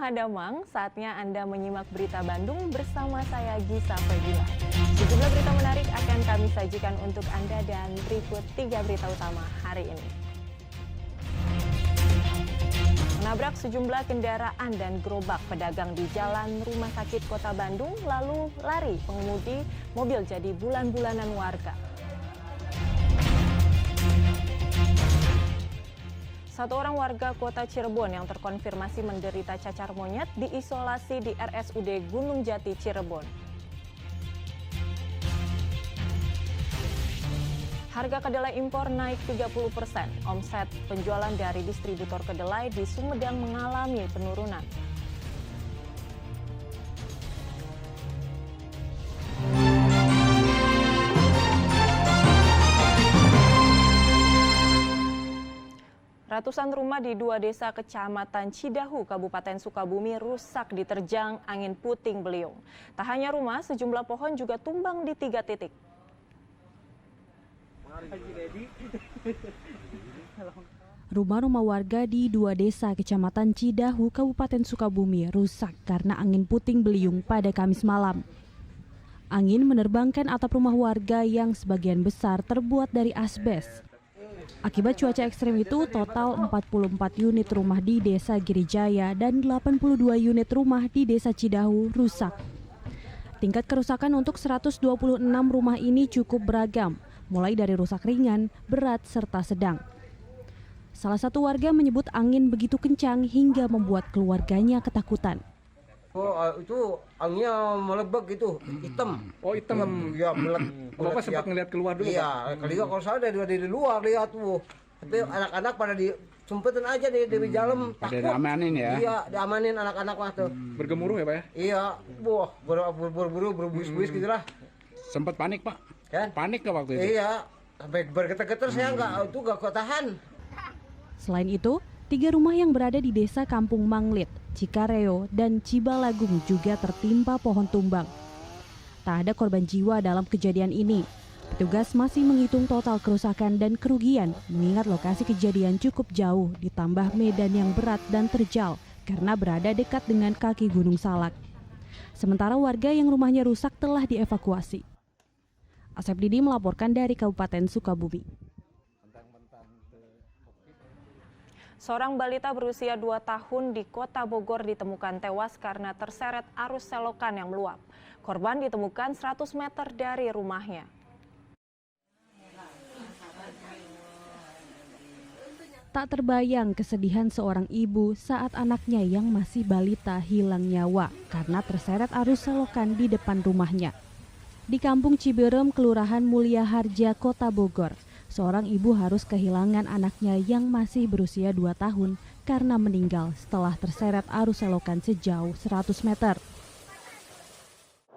Mahadamang, saatnya Anda menyimak berita Bandung bersama saya Gisa Febila. Sejumlah berita menarik akan kami sajikan untuk Anda dan berikut 3 berita utama hari ini. Menabrak sejumlah kendaraan dan gerobak pedagang di Jalan Rumah Sakit Kota Bandung, lalu lari pengemudi mobil jadi bulan-bulanan warga. Satu orang warga kota Cirebon yang terkonfirmasi menderita cacar monyet diisolasi di RSUD Gunung Jati, Cirebon. Harga kedelai impor naik 30%. Omset penjualan dari distributor kedelai di Sumedang mengalami penurunan. Ratusan rumah di 2 desa Kecamatan Cidahu, Kabupaten Sukabumi rusak diterjang angin puting beliung. Tak hanya rumah, sejumlah pohon juga tumbang di 3 titik. Rumah-rumah warga di 2 desa Kecamatan Cidahu, Kabupaten Sukabumi rusak karena angin puting beliung pada Kamis malam. Angin menerbangkan atap rumah warga yang sebagian besar terbuat dari asbes. Akibat cuaca ekstrem itu, total 44 unit rumah di Desa Girijaya dan 82 unit rumah di Desa Cidahu rusak. Tingkat kerusakan untuk 126 rumah ini cukup beragam, mulai dari rusak ringan, berat, serta sedang. Salah satu warga menyebut angin begitu kencang hingga membuat keluarganya ketakutan. Itu anginnya melebek gitu, hitam. Oh, hitam. Ya, melek. Bapak sempat ngeliat keluar dulu, Iya, kalau saya dari luar lihat tuh. Tapi anak-anak pada disumpetin aja di dalam, takut. Ada diamanin ya? Iya, diamanin anak-anak mah tuh. Bergemuruh ya, Pak ya? Iya, berburu berbuis-buis gitu lah. Sempat panik, Pak? Kan? Panik nggak waktu itu? Iya, sampai bergetar-getar saya nggak kok tahan. Selain itu, 3 rumah yang berada di Desa Kampung Manglit, Cikareo, dan Cibalagung juga tertimpa pohon tumbang. Tak ada korban jiwa dalam kejadian ini. Petugas masih menghitung total kerusakan dan kerugian, mengingat lokasi kejadian cukup jauh, ditambah medan yang berat dan terjal karena berada dekat dengan kaki Gunung Salak. Sementara warga yang rumahnya rusak telah dievakuasi. Asep Didi melaporkan dari Kabupaten Sukabumi. Seorang balita berusia 2 tahun di Kota Bogor ditemukan tewas karena terseret arus selokan yang meluap. Korban ditemukan 100 meter dari rumahnya. Tak terbayang kesedihan seorang ibu saat anaknya yang masih balita hilang nyawa karena terseret arus selokan di depan rumahnya. Di Kampung Ciberem, Kelurahan Mulia Harja, Kota Bogor, seorang ibu harus kehilangan anaknya yang masih berusia 2 tahun karena meninggal setelah terseret arus selokan sejauh 100 meter.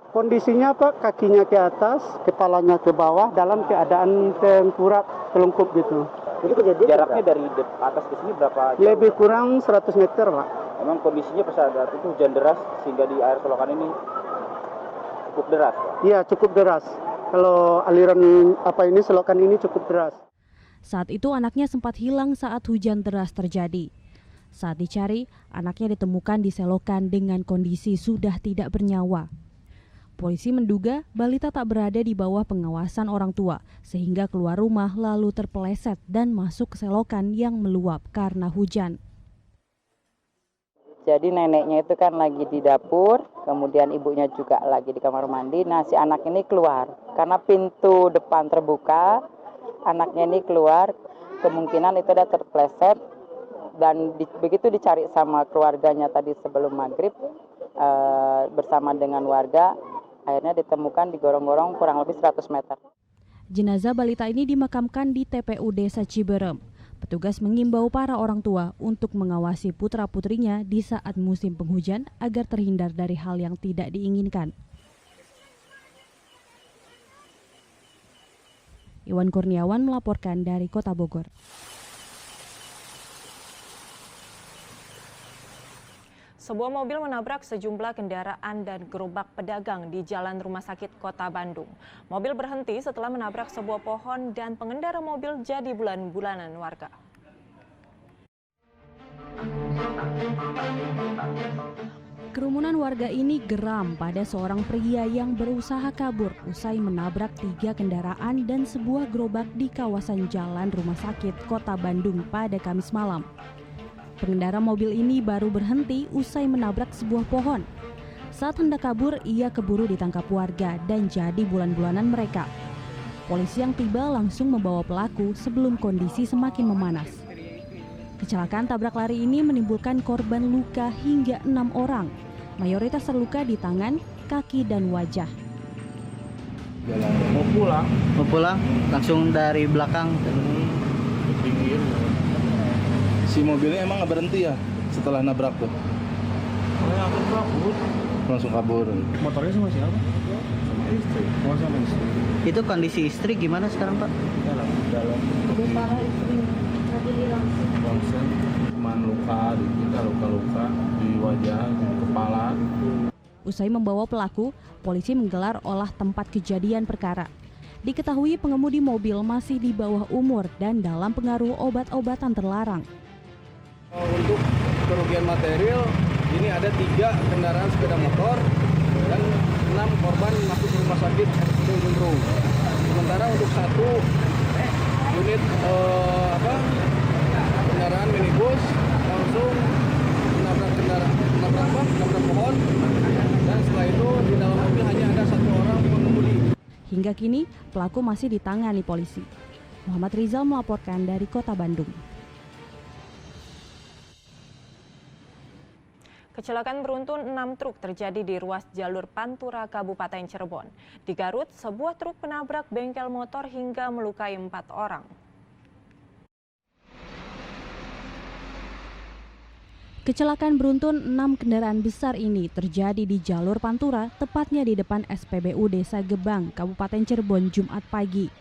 Kondisinya Pak, kakinya ke atas, kepalanya ke bawah dalam keadaan tengkurap, telungkup gitu. Ini kejadian jaraknya dari atas ke sini berapa jauh? Lebih kurang 100 meter Pak. Memang kondisinya pada saat itu hujan deras sehingga di air selokan ini cukup deras, Pak? Iya, cukup deras. Kalau aliran selokan ini cukup deras. Saat itu anaknya sempat hilang saat hujan deras terjadi. Saat dicari, anaknya ditemukan di selokan dengan kondisi sudah tidak bernyawa. Polisi menduga balita tak berada di bawah pengawasan orang tua, sehingga keluar rumah lalu terpeleset dan masuk ke selokan yang meluap karena hujan. Jadi neneknya itu kan lagi di dapur, kemudian ibunya juga lagi di kamar mandi. Nah, si anak ini keluar. Karena pintu depan terbuka, anaknya ini keluar, kemungkinan itu ada terpleset. Dan begitu dicari sama keluarganya tadi sebelum maghrib, bersama dengan warga, akhirnya ditemukan digorong-gorong kurang lebih 100 meter. Jenazah balita ini dimakamkan di TPU Desa Ciberem. Petugas mengimbau para orang tua untuk mengawasi putra-putrinya di saat musim penghujan agar terhindar dari hal yang tidak diinginkan. Iwan Kurniawan melaporkan dari Kota Bogor. Sebuah mobil menabrak sejumlah kendaraan dan gerobak pedagang di Jalan Rumah Sakit Kota Bandung. Mobil berhenti setelah menabrak sebuah pohon dan pengendara mobil jadi bulan-bulanan warga. Kerumunan warga ini geram pada seorang pria yang berusaha kabur usai menabrak 3 kendaraan dan sebuah gerobak di kawasan Jalan Rumah Sakit, Kota Bandung pada Kamis malam. Pengendara mobil ini baru berhenti usai menabrak sebuah pohon. Saat hendak kabur, ia keburu ditangkap warga dan jadi bulan-bulanan mereka. Polisi yang tiba langsung membawa pelaku sebelum kondisi semakin memanas. Kecelakaan tabrak lari ini menimbulkan korban luka hingga 6 orang. Mayoritas terluka di tangan, kaki, dan wajah. Mau pulang langsung dari belakang. Si mobilnya emang nggak berhenti ya setelah nabrak tuh? Langsung kabur. Motornya sama siapa? Sama istri. Oh, sama istri. Itu kondisi istri gimana sekarang, Pak? Dalam. Lebih parah istri. Langsung cuma luka di wajah, di kepala. Usai membawa pelaku, polisi menggelar olah tempat kejadian perkara. Diketahui pengemudi mobil masih di bawah umur dan dalam pengaruh obat-obatan terlarang. Untuk kerugian material, ini ada 3 kendaraan sepeda motor dan 6 korban masuk ke rumah sakit Gunung. Sementara untuk 1 unit kendaraan minibus langsung menabrak pohon, dan setelah itu di dalam mobil hanya ada 1 orang pengemudi. Hingga kini pelaku masih ditangani polisi. Muhammad Rizal melaporkan dari Kota Bandung. Kecelakaan beruntun 6 truk terjadi di ruas jalur Pantura, Kabupaten Cirebon. Di Garut, sebuah truk menabrak bengkel motor hingga melukai 4 orang. Kecelakaan beruntun 6 kendaraan besar ini terjadi di jalur Pantura, tepatnya di depan SPBU Desa Gebang, Kabupaten Cirebon, Jumat pagi.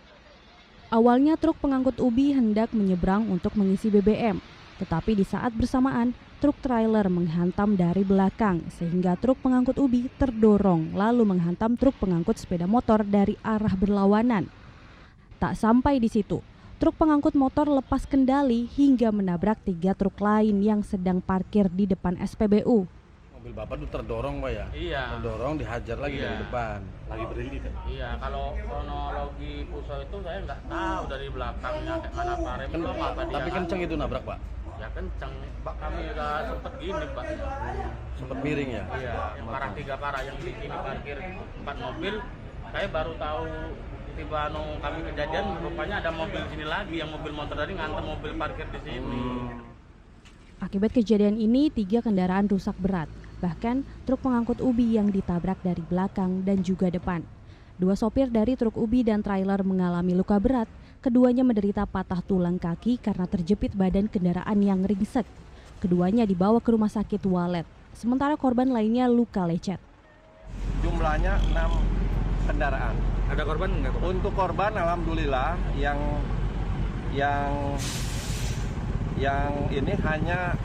Awalnya truk pengangkut ubi hendak menyeberang untuk mengisi BBM, tetapi di saat bersamaan, truk trailer menghantam dari belakang sehingga truk pengangkut ubi terdorong lalu menghantam truk pengangkut sepeda motor dari arah berlawanan. Tak sampai di situ, truk pengangkut motor lepas kendali hingga menabrak 3 truk lain yang sedang parkir di depan SPBU. Mobil Bapak tuh terdorong, Pak ya? Iya. Terdorong, dihajar lagi dari depan. Lagi berhenti kan? Iya, kalau kronologi Puso itu saya nggak tahu dari belakangnya kayak mana Pak Rem itu apa dia. Tapi kenceng itu nabrak, Pak? Ya kenceng, Pak, kami udah sempet gini, Pak. Sempet miring ya? Iya, yang parah 3 parah yang di sini parkir 4 mobil. Saya baru tahu tiba kami kejadian, rupanya ada mobil sini lagi, yang mobil motor tadi ngantem mobil parkir di sini. Akibat kejadian ini 3 kendaraan rusak berat, bahkan truk pengangkut ubi yang ditabrak dari belakang dan juga depan. 2 sopir dari truk ubi dan trailer mengalami luka berat, keduanya menderita patah tulang kaki karena terjepit badan kendaraan yang ringsek. Keduanya dibawa ke rumah sakit Walet, sementara korban lainnya luka lecet. Jumlahnya 6 kendaraan. Ada korban enggak? Untuk korban alhamdulillah yang ini hanya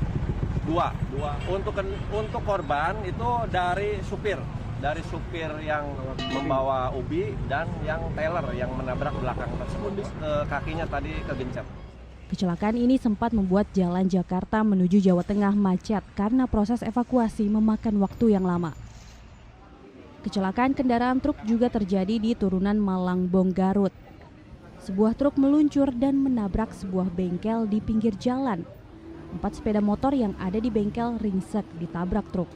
2. Untuk korban itu dari supir yang membawa ubi dan yang trailer yang menabrak belakang tersebut, kakinya tadi kegencet. Kecelakaan ini sempat membuat jalan Jakarta menuju Jawa Tengah macet karena proses evakuasi memakan waktu yang lama. Kecelakaan kendaraan truk juga terjadi di turunan Malangbong, Garut. Sebuah truk meluncur dan menabrak sebuah bengkel di pinggir jalan. 4 sepeda motor yang ada di bengkel ringsek ditabrak truk.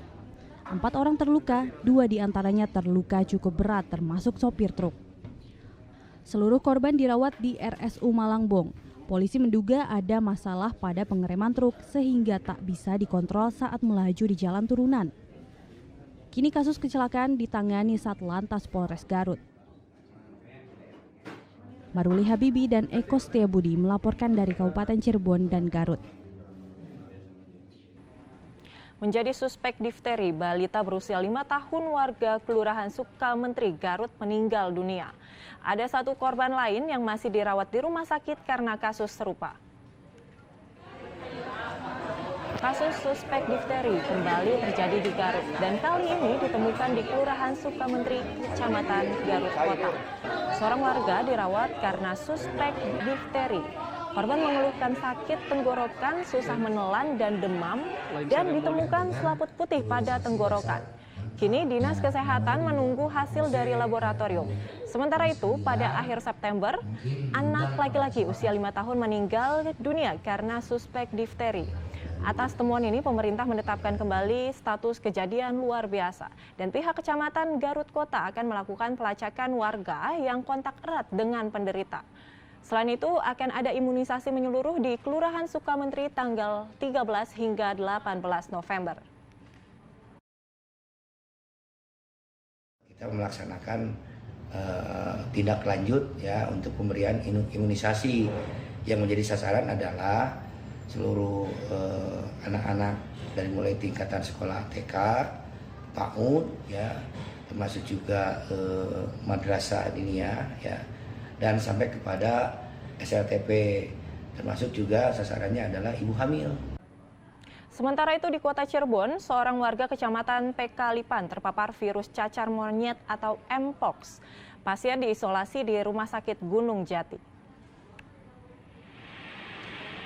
4 orang terluka, 2 diantaranya terluka cukup berat termasuk sopir truk. Seluruh korban dirawat di RSU Malangbong. Polisi menduga ada masalah pada pengereman truk sehingga tak bisa dikontrol saat melaju di jalan turunan. Kini kasus kecelakaan ditangani Satlantas Polres Garut. Maruli Habibi dan Eko Setiabudi melaporkan dari Kabupaten Cirebon dan Garut. Menjadi suspek difteri, balita berusia 5 tahun warga Kelurahan Sukamentri, Garut meninggal dunia. Ada 1 korban lain yang masih dirawat di rumah sakit karena kasus serupa. Kasus suspek difteri kembali terjadi di Garut dan kali ini ditemukan di Kelurahan Sukamentri, Kecamatan Garut Kota. Seorang warga dirawat karena suspek difteri. Korban mengeluhkan sakit tenggorokan, susah menelan, dan demam, dan ditemukan selaput putih pada tenggorokan. Kini Dinas Kesehatan menunggu hasil dari laboratorium. Sementara itu, pada akhir September, anak laki-laki usia 5 tahun meninggal dunia karena suspek difteri. Atas temuan ini, pemerintah menetapkan kembali status kejadian luar biasa. Dan pihak Kecamatan Garut Kota akan melakukan pelacakan warga yang kontak erat dengan penderita. Selain itu, akan ada imunisasi menyeluruh di Kelurahan Sukamenteri tanggal 13 hingga 18 November. Kita melaksanakan tindak lanjut ya untuk pemberian imunisasi. Yang menjadi sasaran adalah seluruh anak-anak dari mulai tingkatan sekolah TK, PAUD ya, termasuk juga madrasah diniyah ya, dan sampai kepada SLTP, termasuk juga sasarannya adalah ibu hamil. Sementara itu di Kota Cirebon, seorang warga Kecamatan Pekalipan terpapar virus cacar monyet atau Mpox. Pasien diisolasi di Rumah Sakit Gunung Jati.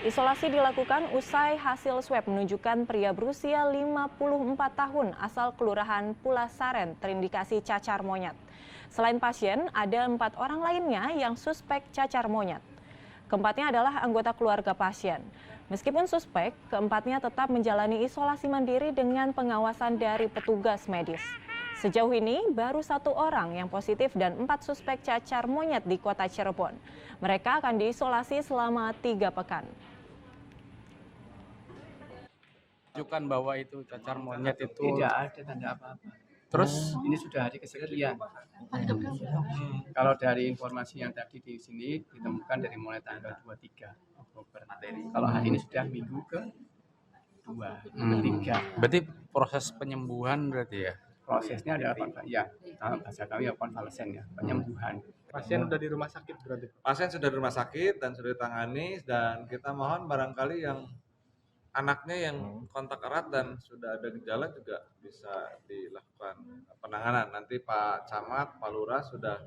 Isolasi dilakukan usai hasil swab menunjukkan pria berusia 54 tahun asal Kelurahan Pulasaren terindikasi cacar monyet. Selain pasien, ada 4 orang lainnya yang suspek cacar monyet. Keempatnya adalah anggota keluarga pasien. Meskipun suspek, keempatnya tetap menjalani isolasi mandiri dengan pengawasan dari petugas medis. Sejauh ini, baru 1 orang yang positif dan 4 suspek cacar monyet di Kota Cirebon. Mereka akan diisolasi selama 3 pekan. Tunjukkan bahwa itu cacar monyet itu tidak ada tanda apa-apa. Terus ini sudah hari kesekian. Kalau dari informasi yang tadi di sini ditemukan dari mulai tanggal 23 Oktober. Kalau hari ini sudah minggu ke-2, ke-3. Berarti proses penyembuhan berarti ya? Prosesnya adalah bahasa kami konvalesen ya, penyembuhan. Pasien sudah di rumah sakit berarti? Pasien sudah di rumah sakit dan sudah ditangani, dan kita mohon barangkali yang anaknya yang kontak erat dan sudah ada gejala juga bisa dilakukan penanganan. Nanti Pak Camat, Pak Lurah sudah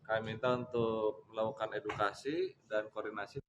kami minta untuk melakukan edukasi dan koordinasi.